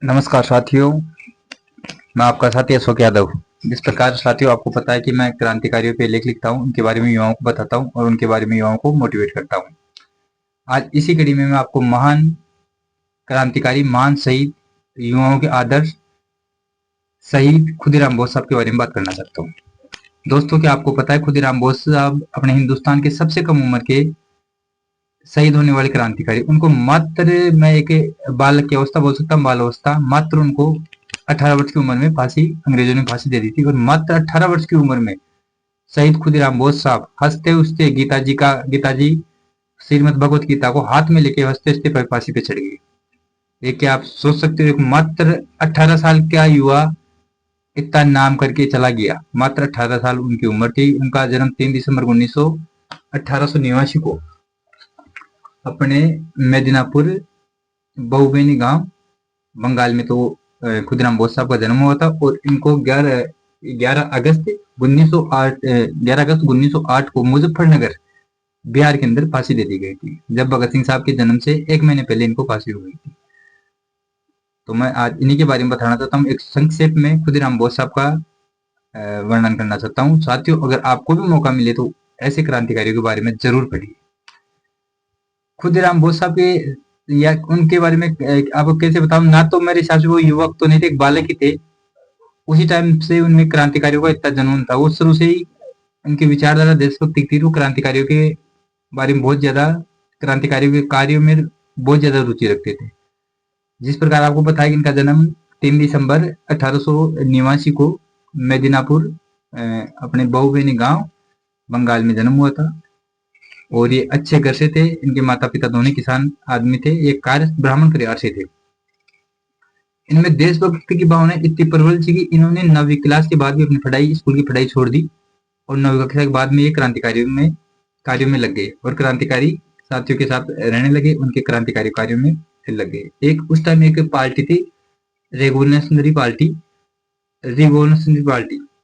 नमस्कार साथियों, मैं आपका साथी अशोक यादव। जिस प्रकार साथियों आपको पता है कि मैं क्रांतिकारियों पे लेख लिखता हूँ, उनके बारे में युवाओं को बताता हूँ और उनके बारे में युवाओं को मोटिवेट करता हूँ। आज इसी कड़ी में मैं आपको महान क्रांतिकारी, महान शहीद, युवाओं के आदर्श शहीद खुदीराम बोस साहब के बारे में बात करना चाहता हूँ। दोस्तों, क्या आपको पता है खुदीराम बोस साहब अपने हिंदुस्तान के सबसे कम उम्र के शहीद होने वाले क्रांतिकारी। उनको मात्र, मैं एक बालक की अवस्था बोल सकता हूँ, बाल अवस्था, मात्र उनको 18 वर्ष की उम्र में फांसी, अंग्रेजों ने फांसी दे दी थी। और मात्र 18 वर्ष की उम्र में शहीद खुदीराम बोस साहब हंसते हंसते गीताजी श्रीमद भगवत गीता को हाथ में लेके हंसते हंसते फांसी पे चढ़ गए। ये क्या आप सोच सकते हो, एक मात्र 18 साल का युवा इतना नाम करके चला गया। मात्र 18 साल उनकी उम्र थी। उनका जन्म 3 दिसंबर 1889 को अपने मेदिनापुर बहुबेनी गांव बंगाल में, तो खुदीराम बोस साहब का जन्म हुआ था। और इनको 11 अगस्त 1908 को मुजफ्फरनगर बिहार के अंदर फांसी दे दी गई थी, जब भगत सिंह साहब के जन्म से 1 महीने पहले इनको फांसी हो गई थी। तो मैं आज इन्हीं के बारे में बताना चाहता हूँ। एक संक्षेप में खुदीराम बोस साहब का वर्णन करना चाहता हूँ। साथियों, अगर आपको भी मौका मिले तो ऐसे क्रांतिकारियों के बारे में जरूर पढ़िए। खुदीराम बोस साहब के या उनके बारे में आपको कैसे बताऊं। ना तो मेरे हिसाब से वो युवक तो नहीं थे, एक बालक ही थे। उसी टाइम से उनमें क्रांतिकारियों का इतना जुनून था। वो शुरू से ही उनकी विचारधारा देशभक्ति थी। वो क्रांतिकारियों के बारे में बहुत ज्यादा, क्रांतिकारियों के कार्यों में बहुत ज्यादा रुचि रखते थे। जिस प्रकार आपको पता है कि इनका जन्म 3 दिसंबर 1889 को मेदिनापुर अपने बहुबेनी गांव बंगाल में जन्म हुआ था। और ये अच्छे घर से थे। इनके माता पिता दोनों किसान आदमी थे। ये कार्य ब्राह्मण परिवार से थे। इनमें देशभक्ति की भावना इतनी प्रबल थी कि इन्होंने 9वीं क्लास के बाद भी अपनी पढ़ाई, स्कूल की पढ़ाई छोड़ दी और 9वीं कक्षा के बाद में ये कार्यों में लग गए और क्रांतिकारी साथियों के साथ रहने लगे। उनके क्रांतिकारी कार्यों में लग गए। एक उस टाइम एक पार्टी थी, रेगुलेशनरी पार्टी,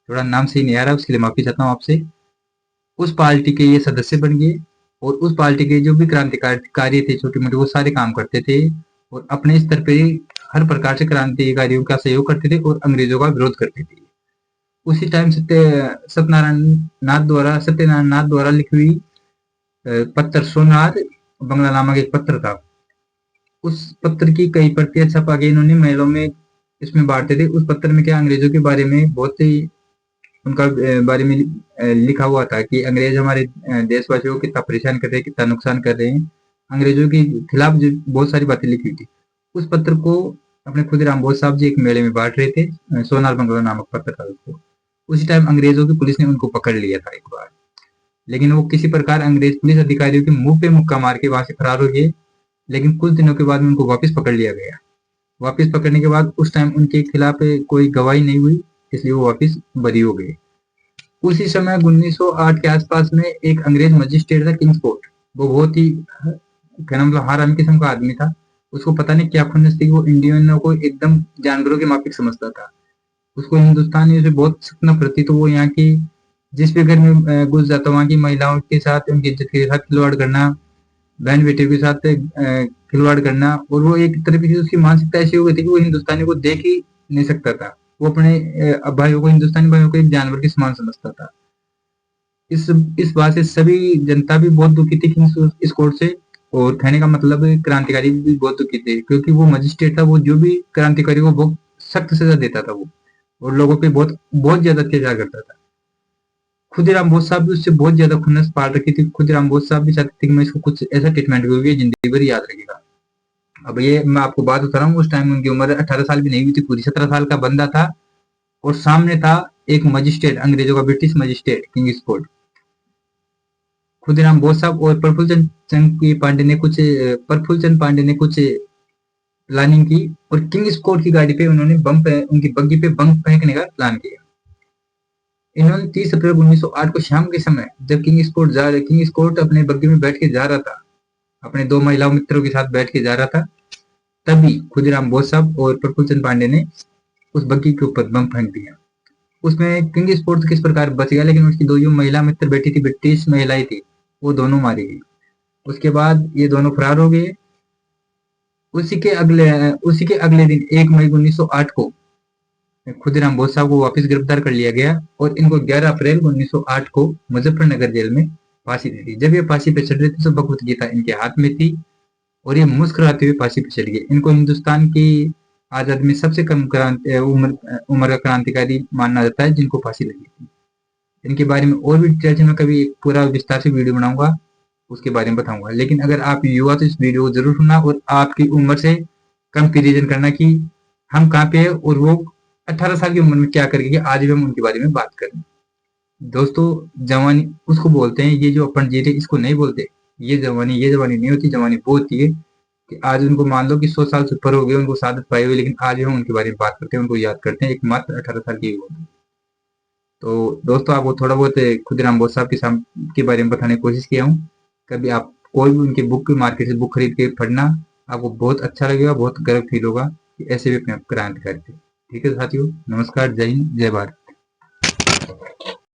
थोड़ा नाम सही नहीं आ रहा, उसके लिए माफी चाहता हूँ आपसे। उस पार्टी के ये सदस्य बन गए और उस पार्टी के जो भी क्रांतिकारी थे, छोटे मोटे, वो सारे काम करते थे और अपने स्तर पे हर प्रकार से क्रांतिकारियों का सहयोग करते थे और अंग्रेजों का विरोध करते थे। उसी टाइम सत्यनारायण नाथ द्वारा लिखी हुई पत्र सोनार बंगला नामक एक पत्र था। उस पत्र की कई प्रतियां छपा के इन्होंने महलों में इसमें बांटते थे। उस पत्र में क्या अंग्रेजों के बारे में बहुत ही उनका बारे में लिखा हुआ था कि अंग्रेज हमारे देशवासियों को कितना परेशान कर रहे हैं, कितना नुकसान कर रहे हैं। अंग्रेजों के खिलाफ जो बहुत सारी बातें लिखी हुई थी। उस पत्र को अपने खुदीराम बोस साहब जी एक मेले में बांट रहे थे। सोनार बंगला नामक पत्र था उसको। उसी टाइम अंग्रेजों की पुलिस ने उनको पकड़ लिया था एक बार, लेकिन वो किसी प्रकार अंग्रेज पुलिस अधिकारियों के मुंह पे मुक्का मार के वहां से फरार हो गए। लेकिन कुछ दिनों के बाद में उनको वापस पकड़ लिया गया। वापस पकड़ने के बाद उस टाइम उनके खिलाफ कोई गवाही नहीं हुई, इसलिए वो वापस बरी हो गए। उसी समय 1908 के आसपास में एक अंग्रेज मजिस्ट्रेट था, किंग्सफोर्ड। वो बहुत ही मतलब हरामी किस्म का आदमी था। उसको पता नहीं क्या खुन्नस थी, वो इंडियनों को एकदम जानवरों के माफिक समझता था। उसको हिंदुस्तानियों से बहुत सपना प्रति, तो वो यहाँ की जिस भी घर में घुस जाता, वहाँ की महिलाओं के साथ, उनकी इज्जत के साथ खिलवाड़ करना, बहन बेटे के साथ खिलवाड़ करना। और वो एक तरह से उसकी मानसिकता ऐसी हो गई थी कि वो हिंदुस्तानी को देख ही नहीं सकता था। वो अपने भाइयों को, हिंदुस्तानी भाइयों को एक जानवर के समान समझता था। इस बात से सभी जनता भी बहुत दुखी थी इस कोर्ट से। और कहने का मतलब क्रांतिकारी भी बहुत दुखी थे, क्योंकि वो मजिस्ट्रेट था, वो जो भी क्रांतिकारी को बहुत सख्त सजा देता था वो, और लोगों पे बहुत बहुत ज्यादा अत्याचार करता था। खुदीराम बोस साहब भी उससे बहुत ज्यादा खुन्नस पाल रखी थी। खुदीराम बोस साहब भी चाहते थे कि मैं इसको कुछ ऐसा ट्रीटमेंट करूंगी जिंदगी भर याद रखेगा। अब ये मैं आपको बात बता रहा हूँ, उस टाइम उनकी उम्र 18 साल भी नहीं हुई थी पूरी, 17 साल का बंदा था। और सामने था एक मजिस्ट्रेट, अंग्रेजों का British magistrate Kingsford. Khudiram Bose साहब और प्रफुल्ल चंद पांडे ने कुछ प्लानिंग की और किंग्सफोर्ड की गाड़ी पे उन्होंने उनकी बग्गी पे बम फेंकने का प्लान किया। इन्होंने 30 अप्रैल 1908 को शाम के समय, जब किंग्सफोर्ड अपने बग्गी में बैठ के जा रहा था, अपने दो महिला मित्रों के साथ बैठ के जा रहा था, तभी खुदीराम बोस साहब और प्रफुल्ल चंद पांडे ने उस बग्गी के ऊपर बम फेंक दिया। उसमें किंग्सफोर्ड किस प्रकार बच गया, लेकिन उसकी दो जो महिला मित्र बैठी थी, ब्रिटिश महिलाएं थी, वो दोनों मारी गई। उसके बाद ये दोनों फरार हो गए। उसी के अगले दिन 1 मई 1908 को खुदीराम बोस साहब को वापस गिरफ्तार कर लिया गया और इनको 11 अप्रैल 1908 को मुजफ्फरनगर जेल में फांसी दे दी। जब ये फांसी पे चढ़ रहे थे तो भगवत गीता इनके हाथ में थी और ये मुस्कुराते हुए फांसी पे चढ़ गए। इनको हिंदुस्तान की आजादी में सबसे कम उम्र का क्रांतिकारी माना जाता है जिनको फांसी लगी थी। इनके बारे में और भी डिटेल्स में कभी एक पूरा विस्तार से वीडियो बनाऊंगा, उसके बारे में बताऊंगा। लेकिन अगर आप युवा तो इस वीडियो को जरूर सुनना और आपकी उम्र से कंपेरिजन करना कि हम कहाँ पे है और वो 18 साल की उम्र में क्या करके आज भी हम उनके बारे में बात करें। दोस्तों, जवानी उसको बोलते हैं, ये जो अपन जी रहे इसको नहीं बोलते। ये जवानी नहीं होती। जवानी वो होती है कि आज उनको मान लो कि 100 साल से ऊपर हो गए, उनको शहादत पाई हुई, लेकिन आज भी हम उनके बारे में बात करते हैं, उनको याद करते हैं, एक मात्र 18 साल की उम्र। तो दोस्तों, आपको थोड़ा बहुत खुदीराम बोस साहब के बारे में बताने की कोशिश किया हूँ। कभी आप कोई भी उनकी बुक मार्केट से बुक खरीद के पढ़ना, आपको बहुत अच्छा लगेगा, बहुत गर्व फील होगा कि ऐसे भी अपने क्रांतिकारी थे। ठीक है साथियों, नमस्कार, जय हिंद, जय भारत।